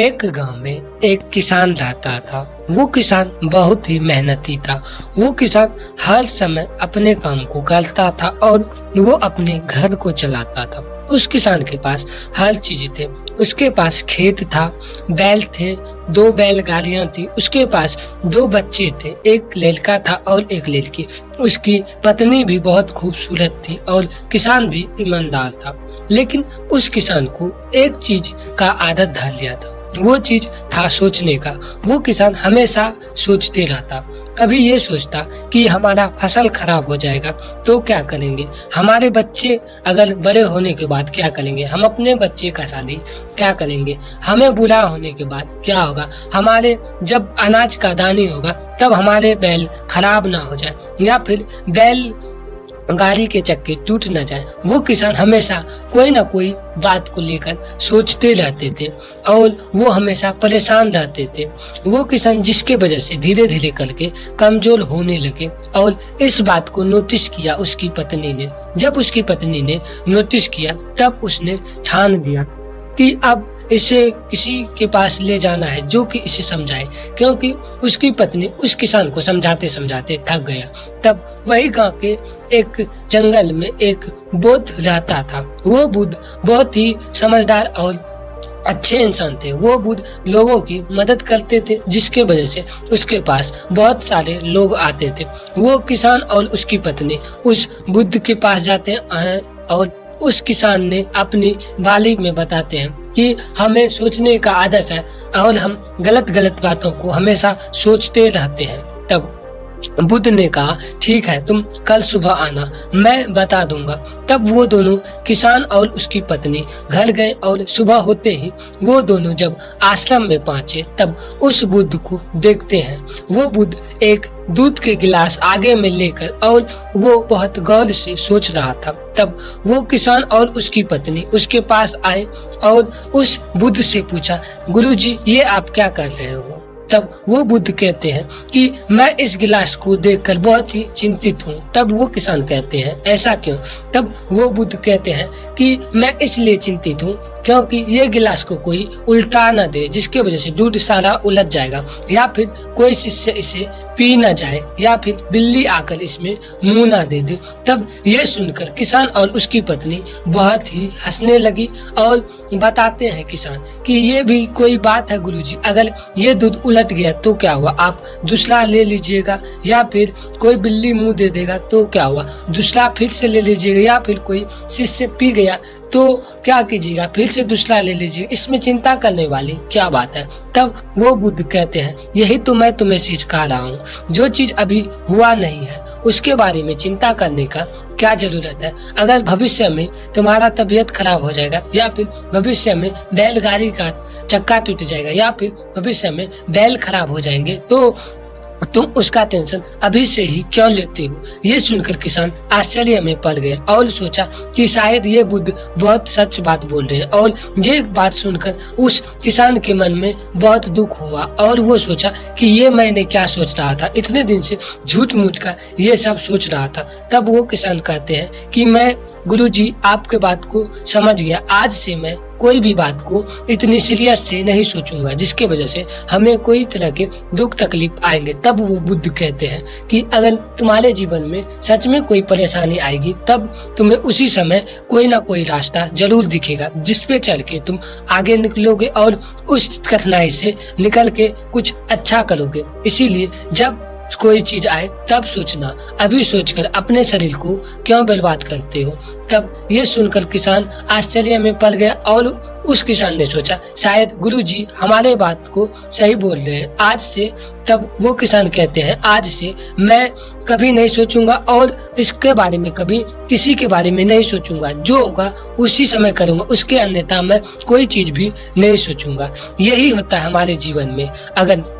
एक गांव में एक किसान रहता था। वो किसान बहुत ही मेहनती था। वो किसान हर समय अपने काम को करता था और वो अपने घर को चलाता था। उस किसान के पास हर चीज थे। उसके पास खेत था, बैल थे, 2 बैलगाड़ियां थी। उसके पास 2 बच्चे थे, एक लड़का था और एक लड़की। उसकी पत्नी भी बहुत खूबसूरत थी और किसान भी ईमानदार था। लेकिन उस किसान को एक चीज का आदत डाल लिया था। वो चीज था सोचने का। वो किसान हमेशा सोचते रहता। कभी ये सोचता कि हमारा फसल खराब हो जाएगा तो क्या करेंगे, हमारे बच्चे अगर बड़े होने के बाद क्या करेंगे, हम अपने बच्चे का शादी क्या करेंगे, हमें बुरा होने के बाद क्या होगा, हमारे जब अनाज का दानी होगा तब हमारे बैल खराब ना हो जाए या फिर बैल गाड़ी के चक्के टूट न जाए। वो किसान हमेशा कोई ना कोई बात को लेकर सोचते रहते थे और वो हमेशा परेशान रहते थे। वो किसान जिसके वजह से धीरे धीरे करके कमजोर होने लगे और इस बात को नोटिस किया उसकी पत्नी ने। जब उसकी पत्नी ने नोटिस किया तब उसने ठान लिया कि अब इसे किसी के पास ले जाना है जो कि इसे समझाए, क्योंकि उसकी पत्नी उस किसान को समझाते समझाते थक गया। तब वही गांव के एक जंगल में एक बुद्ध रहता था। वो बुद्ध बहुत ही समझदार और अच्छे इंसान थे। वो बुद्ध लोगों की मदद करते थे, जिसके वजह से उसके पास बहुत सारे लोग आते थे। वो किसान और उसकी पत्नी उस बुद्ध के पास जाते हैं और उस किसान ने अपनी वाली में बताते हैं कि हमें सोचने का आदत है और हम गलत गलत बातों को हमेशा सोचते रहते हैं। तब बुद्ध ने कहा, ठीक है, तुम कल सुबह आना, मैं बता दूंगा। तब वो दोनों किसान और उसकी पत्नी घर गए और सुबह होते ही वो दोनों जब आश्रम में पहुंचे तब उस बुद्ध को देखते हैं। वो बुद्ध एक दूध के गिलास आगे में लेकर और वो बहुत गौर से सोच रहा था। तब वो किसान और उसकी पत्नी उसके पास आए और उस बुद्ध से पूछा, गुरुजी, ये आप क्या कर रहे हो? तब वो बुद्ध कहते हैं कि मैं इस गिलास को देखकर बहुत ही चिंतित हूँ। तब वो किसान कहते हैं, ऐसा क्यों? तब वो बुद्ध कहते हैं कि मैं इसलिए चिंतित हूँ क्योंकि ये गिलास को कोई उल्टा न दे, जिसके वजह से दूध सारा उलट जाएगा, या फिर कोई शिष्य इसे पी न जाए, या फिर बिल्ली आकर इसमें मुंह ना दे दे। तब ये सुनकर किसान और उसकी पत्नी बहुत ही हंसने लगी और बताते हैं किसान कि ये भी कोई बात है गुरुजी, अगर ये दूध उलट गया तो क्या हुआ, आप दूसरा ले लीजिएगा, या फिर कोई बिल्ली मुंह दे देगा तो क्या हुआ, दूसरा फिर से ले लीजिएगा, या फिर कोई शिष्य पी गया तो क्या कीजिएगा, फिर से दूसरा ले लीजिए, इसमें चिंता करने वाली क्या बात है। तब वो बुद्ध कहते हैं, यही तो मैं तुम्हें सिखा रहा हूँ, जो चीज अभी हुआ नहीं है उसके बारे में चिंता करने का क्या जरूरत है। अगर भविष्य में तुम्हारा तबीयत खराब हो जाएगा, या फिर भविष्य में बैलगाड़ी का चक्का टूट जाएगा, या फिर भविष्य में बैल खराब हो जाएंगे, तो तुम उसका टेंशन अभी से ही क्यों लेते हो? ये सुनकर किसान आश्चर्य में पड़ गए और सोचा कि शायद ये बुद्ध बहुत सच बात बोल रहे हैं। और ये बात सुनकर उस किसान के मन में बहुत दुख हुआ और वो सोचा कि ये मैंने क्या सोच रहा था, इतने दिन से झूठ मूठ का ये सब सोच रहा था। तब वो किसान कहते हैं कि मैं गुरुजी आपके बात को समझ गया, आज से मैं कोई भी बात को इतनी सीरियस से नहीं सोचूंगा जिसके वजह से हमें कोई तरह के दुख तकलीफ आएंगे। तब वो बुद्ध कहते हैं कि अगर तुम्हारे जीवन में सच में कोई परेशानी आएगी तब तुम्हें उसी समय कोई ना कोई रास्ता जरूर दिखेगा जिसपे चल के तुम आगे निकलोगे और उस कठिनाई से निकल के कुछ अच्छा करोगे। इसीलिए जब कोई चीज आए तब सोचना, अभी सोचकर अपने शरीर को क्यों बर्बाद करते हो। तब ये सुनकर किसान आश्चर्य में पड़ गया और उस किसान ने सोचा शायद गुरुजी हमारे बात को सही बोल रहे हैं, आज से। तब वो किसान कहते हैं, आज से मैं कभी नहीं सोचूंगा और इसके बारे में कभी किसी के बारे में नहीं सोचूंगा, जो होगा उसी समय करूंगा, उसके अन्यथा मैं कोई चीज भी नहीं सोचूंगा। यही होता है हमारे जीवन में। अगर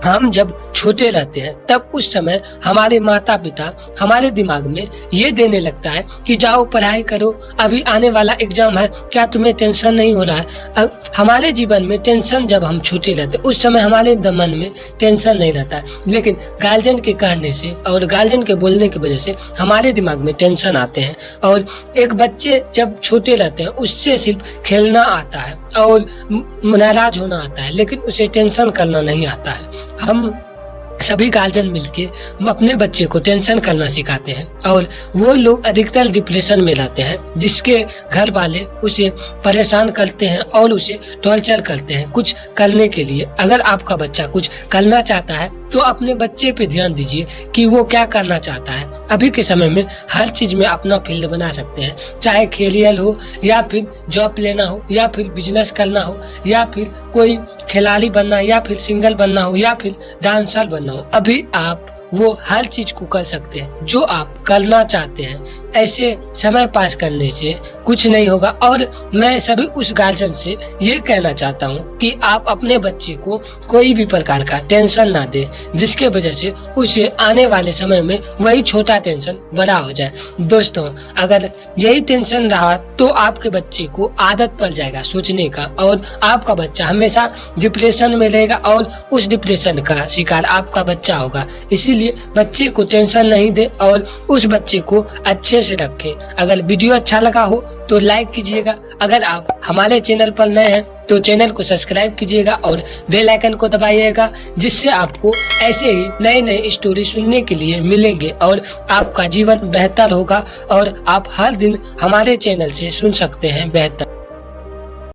हम जब छोटे रहते हैं तब उस समय हमारे माता पिता हमारे दिमाग में ये देने लगता है कि जाओ पढ़ाई करो, अभी आने वाला एग्जाम है, क्या तुम्हें टेंशन नहीं हो रहा है। अब हमारे जीवन में टेंशन जब हम छोटे रहते उस समय हमारे मन में टेंशन नहीं रहता है, लेकिन गार्जियन के कहने से और गार्जियन के बोलने की वजह से हमारे दिमाग में टेंशन आते हैं। और एक बच्चे जब छोटे रहते हैं उससे सिर्फ खेलना आता है, और नाराज होना आता है, लेकिन उसे टेंशन करना नहीं आता है। हम सभी गार्जियन मिलके अपने बच्चे को टेंशन करना सिखाते हैं और वो लोग अधिकतर डिप्रेशन में रहते हैं, जिसके घर वाले उसे परेशान करते हैं और उसे टॉर्चर करते हैं कुछ करने के लिए। अगर आपका बच्चा कुछ करना चाहता है तो अपने बच्चे पे ध्यान दीजिए कि वो क्या करना चाहता है। अभी के समय में हर चीज में अपना फील्ड बना सकते हैं, चाहे खेलियल हो या फिर जॉब लेना हो या फिर बिजनेस करना हो या फिर कोई खिलाड़ी बनना या फिर सिंगर बनना हो या फिर डांसर बनना हो। अभी आप वो हर चीज को कर सकते हैं जो आप करना चाहते हैं। ऐसे समय पास करने से कुछ नहीं होगा। और मैं सभी उस गार्जियन से ये कहना चाहता हूँ कि आप अपने बच्चे को कोई भी प्रकार का टेंशन ना दे, जिसके वजह से उसे आने वाले समय में वही छोटा टेंशन बड़ा हो जाए। दोस्तों, अगर यही टेंशन रहा तो आपके बच्चे को आदत पड़ जाएगा सोचने का और आपका बच्चा हमेशा डिप्रेशन में रहेगा और उस डिप्रेशन का शिकार आपका बच्चा होगा। इसीलिए बच्चे को टेंशन नहीं दे और उस बच्चे को अच्छे से रखे। अगर वीडियो अच्छा लगा हो तो लाइक कीजिएगा। अगर आप हमारे चैनल पर नए हैं तो चैनल को सब्सक्राइब कीजिएगा और बेल आइकन को दबाइएगा, जिससे आपको ऐसे ही नए नए स्टोरी सुनने के लिए मिलेंगे और आपका जीवन बेहतर होगा और आप हर दिन हमारे चैनल से सुन सकते हैं बेहतर।